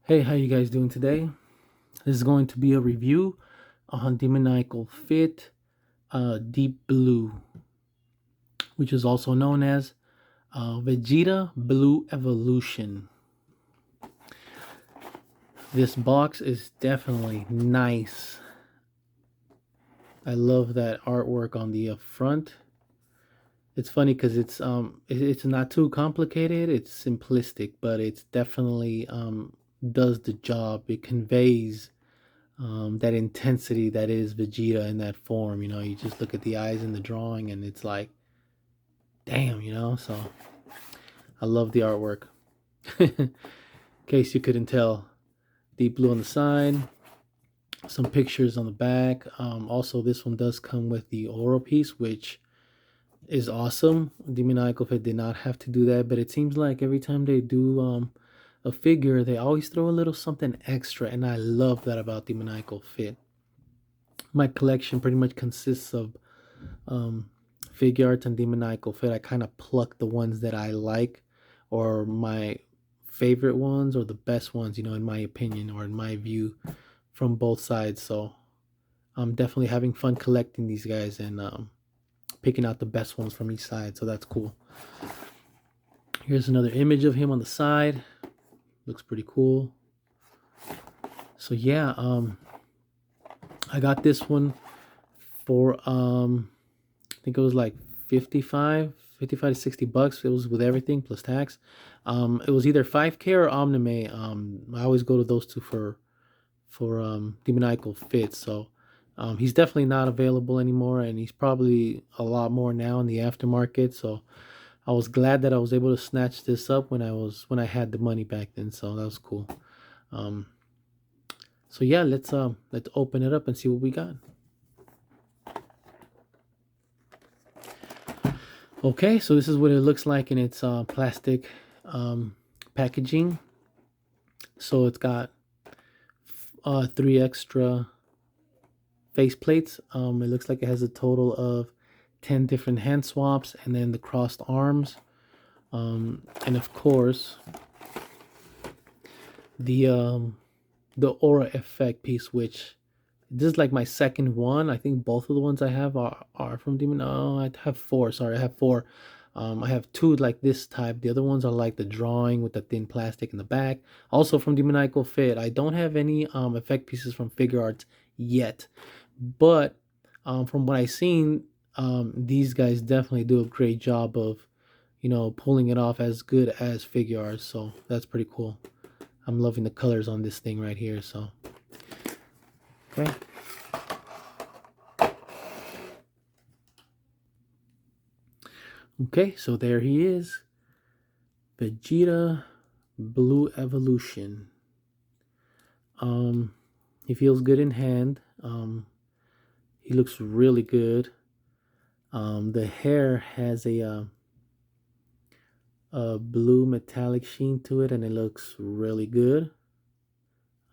Hey, how you guys doing today? This is going to be a review on Demoniacal Fit Deep Blue, which is also known as Vegeta Blue Evolution. This box is definitely nice. I love that artwork on the front. It's funny because it's not too complicated. It's simplistic, but it's definitely does the job. It conveys that intensity that is Vegeta in that form. You just look at the eyes in the drawing and it's like, damn. So I love the artwork. In case you couldn't tell, deep blue on the side, some pictures on the back. Also, this one does come with the oral piece, which is awesome. Demoniacal Fit did not have to do that, but it seems like every time they do a figure, they always throw a little something extra, and I love that about Demoniacal Fit. My collection pretty much consists of um, figure arts and Demoniacal Fit. I kind of pluck the ones that I like or my favorite ones or the best ones, in my opinion or in my view from both sides. So I'm definitely having fun collecting these guys and picking out the best ones from each side. So that's cool. Here's another image of him on the side. Looks pretty cool. So yeah, I got this one for I think it was like 55 to 60 bucks. It was with everything plus tax. It was either 5K or Omnime. I always go to those two for Demoniacal Fit. So he's definitely not available anymore, and he's probably a lot more now in the aftermarket. So I was glad that I was able to snatch this up when I had the money back then. So that was cool. Um, so yeah, let's open it up and see what we got. Okay, so this is what it looks like in its plastic packaging. So it's got three extra face plates. It looks like it has a total of 10 different hand swaps and then the crossed arms. And of course, the aura effect piece, which this is like my second one. I think both of the ones I have are from Demon. Oh, I have four. Sorry, I have four. I have two like this type. The other ones are like the drawing with the thin plastic in the back. Also from Demoniacal Fit. I don't have any effect pieces from Figure Arts yet, but from what I've seen, these guys definitely do a great job of, pulling it off as good as Figure Arts. So that's pretty cool. I'm loving the colors on this thing right here. So okay. Okay, so there he is. Vegeta Blue Evolution. He feels good in hand. He looks really good. The hair has a blue metallic sheen to it, and it looks really good.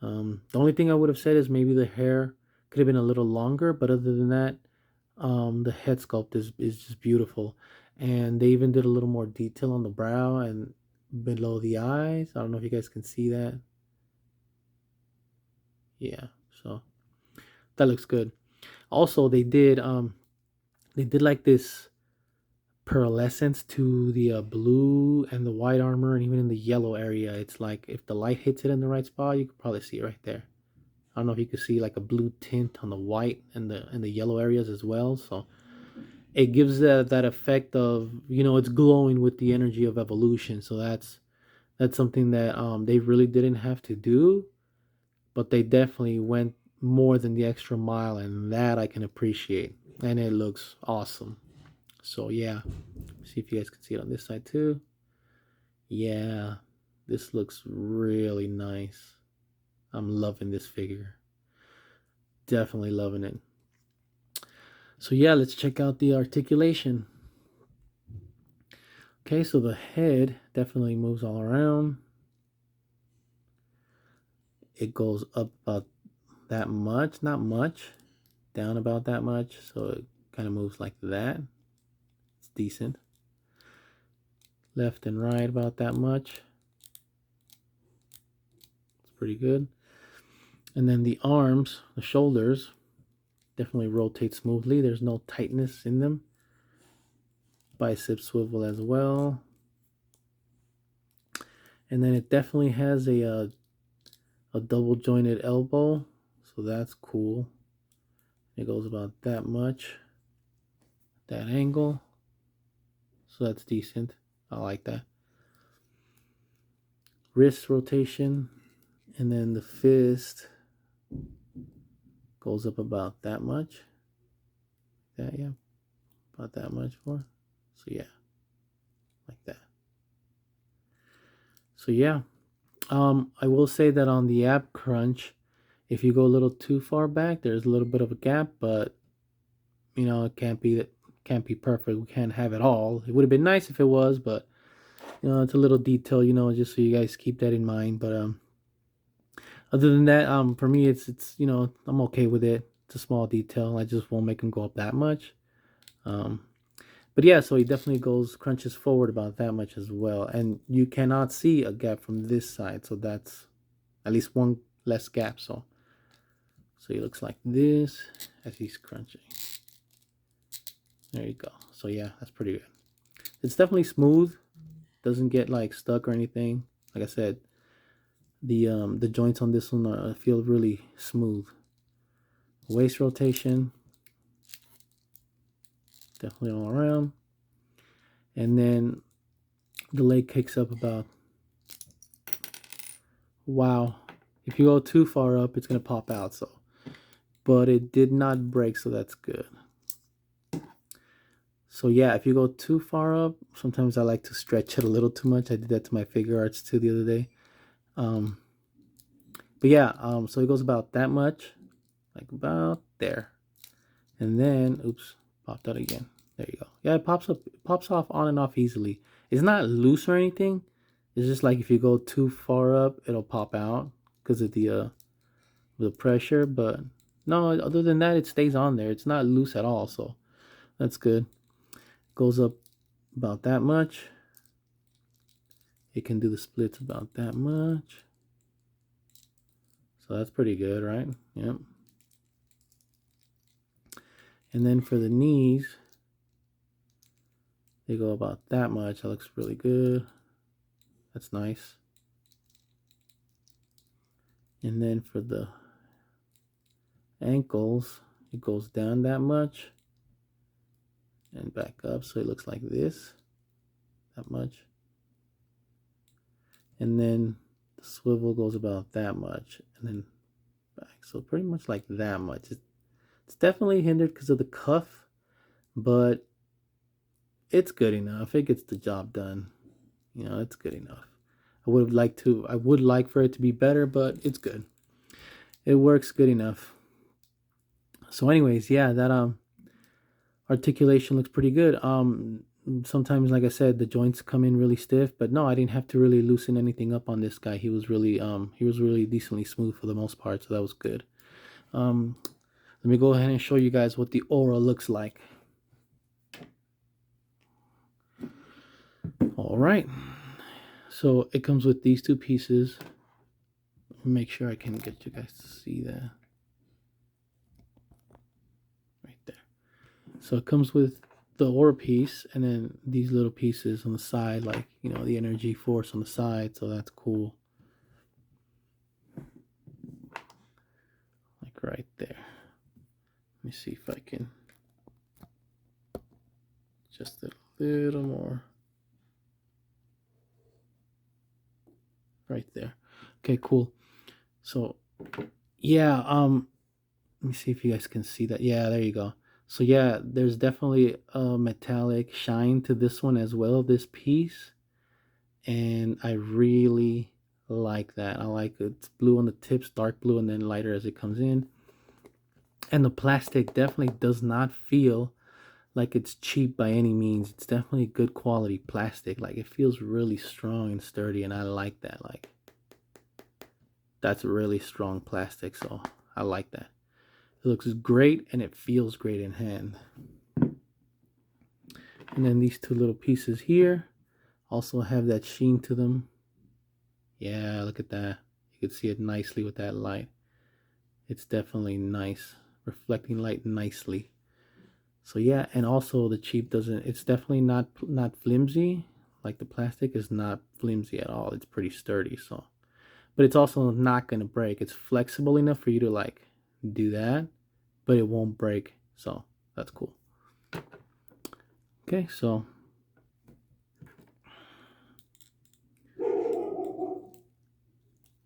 The only thing I would have said is maybe the hair could have been a little longer, but other than that, the head sculpt is just beautiful. And they even did a little more detail on the brow and below the eyes. I don't know if you guys can see that. Yeah, so that looks good. Also, they did like this pearlescence to the blue and the white armor, and even in the yellow area. It's like if the light hits it in the right spot, you can probably see it right there. I don't know if you can see like a blue tint on the white and the yellow areas as well. So it gives that effect of, it's glowing with the energy of evolution. So that's something that they really didn't have to do, but they definitely went more than the extra mile, and that I can appreciate. And it looks awesome. So yeah, see if you guys can see it on this side too. Yeah, this looks really nice. I'm loving this figure. Definitely loving it. So yeah, let's check out the articulation. Okay, so the head definitely moves all around. It goes up about that much, not much, down about that much. So it kind of moves like that. It's decent. Left and right about that much. It's pretty good. And then the arms, the shoulders, definitely rotate smoothly. There's no tightness in them. Bicep swivel as well. And then it definitely has a double jointed elbow, so that's cool. It goes about that much, that angle, so that's decent. I like that. Wrist rotation, and then the fist goes up about that much. That, yeah, about that much more. So yeah, like that. So yeah, I will say that on the ab crunch, if you go a little too far back, there's a little bit of a gap, but you know it can't be perfect. We can't have it all. It would have been nice if it was, but you know it's a little detail, you know, just so you guys keep that in mind. But other than that, for me, it's you know I'm okay with it. It's a small detail. I just won't make them go up that much. Um, but yeah, so he definitely crunches forward about that much as well, and you cannot see a gap from this side, so that's at least one less gap. So he looks like this as he's crunching. There you go. So yeah, that's pretty good. It's definitely smooth. Doesn't get like stuck or anything. Like I said, the joints on this one feel really smooth. Waist rotation, definitely all around. And then the leg kicks up about, wow. If you go too far up, it's gonna pop out. So, but it did not break, so that's good. So yeah, if you go too far up, sometimes I like to stretch it a little too much. I did that to my figure arts too the other day. But yeah, so it goes about that much, like about there. And then, oops, popped out again. There you go. Yeah, it pops off on and off easily. It's not loose or anything. It's just like if you go too far up, it'll pop out because of the pressure. But no, other than that, it stays on there. It's not loose at all, so that's good. Goes up about that much. It can do the splits about that much. So that's pretty good, right? Yep. And then for the knees, they go about that much. That looks really good. That's nice. And then for the ankles, it goes down that much and back up, so it looks like this, that much. And then the swivel goes about that much and then back, so pretty much like that much. It's definitely hindered because of the cuff, but it's good enough. It gets the job done. You know, it's good enough. I would like for it to be better, but it's good. It works good enough. So anyways, yeah, that articulation looks pretty good. Sometimes, like I said, the joints come in really stiff, but no, I didn't have to really loosen anything up on this guy. He was really decently smooth for the most part, so that was good. Let me go ahead and show you guys what the aura looks like. All right, so it comes with these two pieces. Make sure I can get you guys to see that right there. So it comes with the aura piece and then these little pieces on the side, like, you know, the energy force on the side, so that's cool. Like right there. Let me see if I can just a little more. Right there. Okay, cool. So yeah, let me see if you guys can see that. Yeah, there you go. So yeah, there's definitely a metallic shine to this one as well, this piece. And I really like that. I like it. It's blue on the tips, dark blue, and then lighter as it comes in. And the plastic definitely does not feel like it's cheap by any means. It's definitely good quality plastic. Like it feels really strong and sturdy, and I like that. Like that's really strong plastic, so I like that. It looks great and it feels great in hand. And then these two little pieces here also have that sheen to them. Yeah, look at that. You can see it nicely with that light. It's definitely nice, reflecting light nicely. So yeah, and also the cheap doesn't, it's definitely not flimsy. Like the plastic is not flimsy at all. It's pretty sturdy. So, but it's also not going to break. It's flexible enough for you to like do that, but it won't break. So that's cool. Okay, so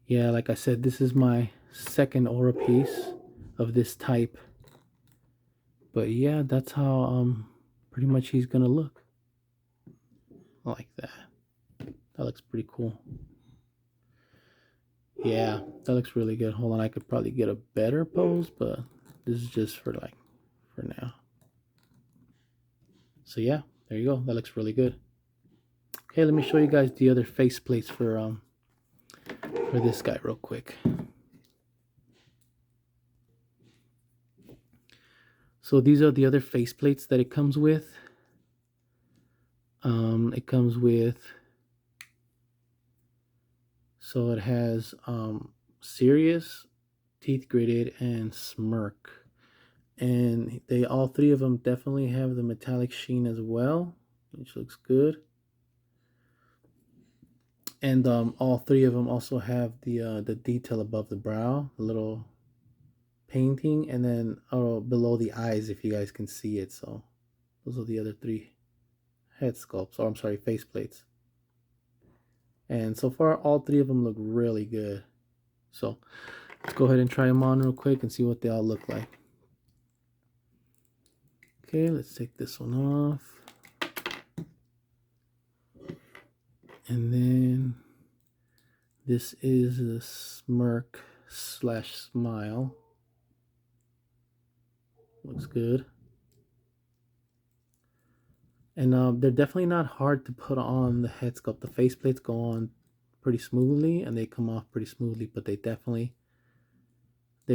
yeah, like I said, this is my second aura piece of this type. But yeah, that's how pretty much he's gonna look. Like that. That looks pretty cool. Yeah, that looks really good. Hold on, I could probably get a better pose, but this is just for like for now. So yeah, there you go. That looks really good. Okay, let me show you guys the other face plates for this guy real quick. So these are the other face plates that it comes with. It comes with, so it has Serious, Teeth Gritted, and Smirk. And they all three of them definitely have the metallic sheen as well, which looks good. And all three of them also have the detail above the brow, the little painting, and then below the eyes, if you guys can see it. So those are the other three head sculpts, or I'm sorry, face plates. And so far, all three of them look really good. So let's go ahead and try them on real quick and see what they all look like. Okay, let's take this one off. And then this is the smirk slash smile. Looks good. And they're definitely not hard to put on the head sculpt. The face plates go on pretty smoothly and they come off pretty smoothly, but they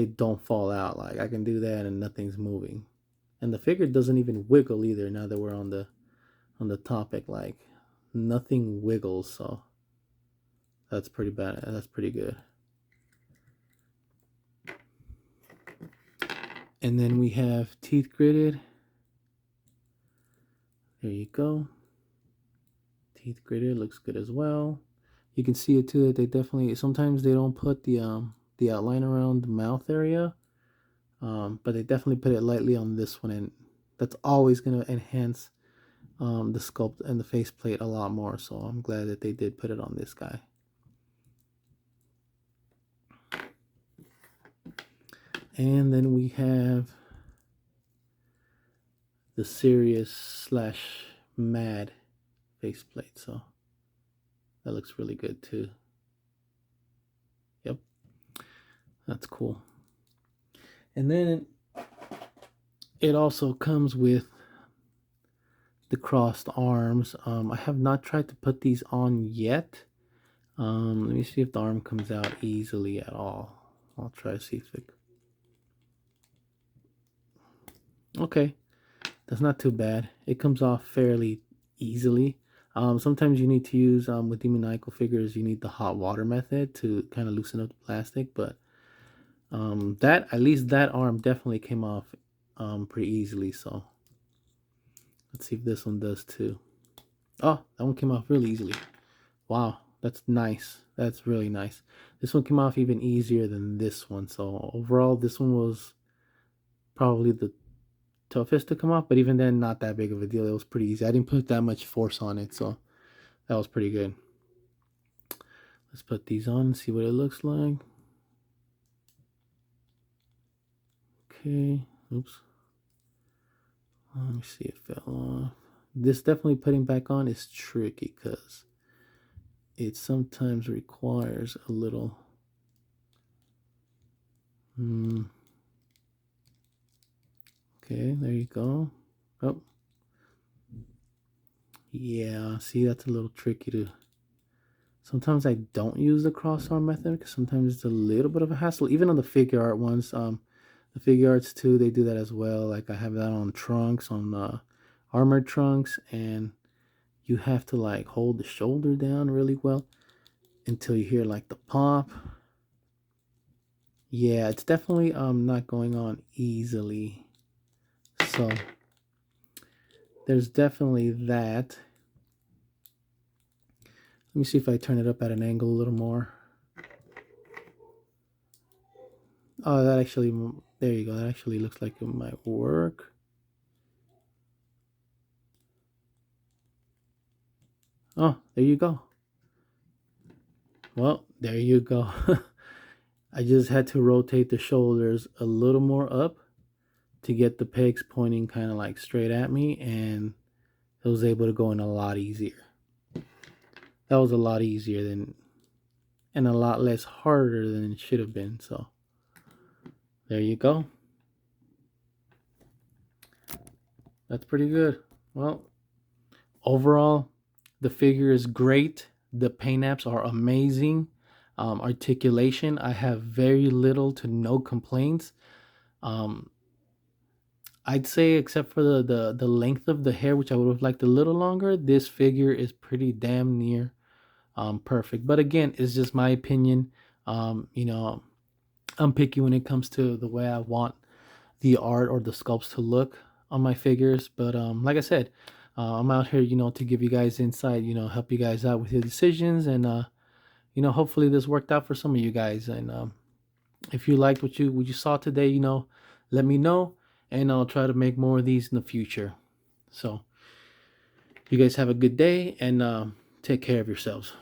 don't fall out. Like I can do that and nothing's moving. And the figure doesn't even wiggle either. Now that we're on the topic, like nothing wiggles, so that's pretty bad. That's pretty good. And then we have Teeth Gritted. There you go. Teeth Gritted looks good as well. You can see it too that they definitely, sometimes they don't put the outline around the mouth area, but they definitely put it lightly on this one, and that's always going to enhance the sculpt and the faceplate a lot more. So I'm glad that they did put it on this guy. And then we have the serious slash mad faceplate. So that looks really good too. Yep, that's cool. And then it also comes with the crossed arms. I have not tried to put these on yet. Let me see if the arm comes out easily at all. I'll try to see if it. Okay, that's not too bad. It comes off fairly easily. Sometimes you need to use with demoniacal figures, you need the hot water method to kind of loosen up the plastic, but that, at least that arm definitely came off pretty easily. So let's see if this one does too. Oh, that one came off really easily. Wow, that's nice. That's really nice. This one came off even easier than this one. So overall, this one was probably the toughest to come off, but even then, not that big of a deal. It was pretty easy. I didn't put that much force on it, so that was pretty good. Let's put these on and see what it looks like. Okay, oops. Let me see, it fell off. This definitely putting back on is tricky because it sometimes requires a little okay, there you go. Oh, yeah, see, that's a little tricky to. Sometimes I don't use the cross arm method because sometimes it's a little bit of a hassle. Even on the figure art ones, the figure arts too, they do that as well. Like I have that on trunks, on armored trunks, and you have to like hold the shoulder down really well until you hear like the pop, Yeah, it's definitely not going on easily. So there's definitely that. Let me see if I turn it up at an angle a little more. Oh, that actually, there you go. That actually looks like it might work. Oh, there you go. Well, there you go. I just had to rotate the shoulders a little more up to get the pegs pointing kind of like straight at me, and it was able to go in a lot easier. That was a lot easier than, and a lot less harder than it should have been. So there you go. That's pretty good. Well, overall, the figure is great. The paint apps are amazing. Articulation, I have very little to no complaints. Um, I'd say except for the length of the hair, which I would have liked a little longer, this figure is pretty damn near perfect. But again, it's just my opinion. You know, I'm picky when it comes to the way I want the art or the sculpts to look on my figures. But like I said, I'm out here, to give you guys insight, help you guys out with your decisions, and hopefully this worked out for some of you guys. And if you liked what you saw today, let me know, and I'll try to make more of these in the future. So you guys have a good day, and take care of yourselves.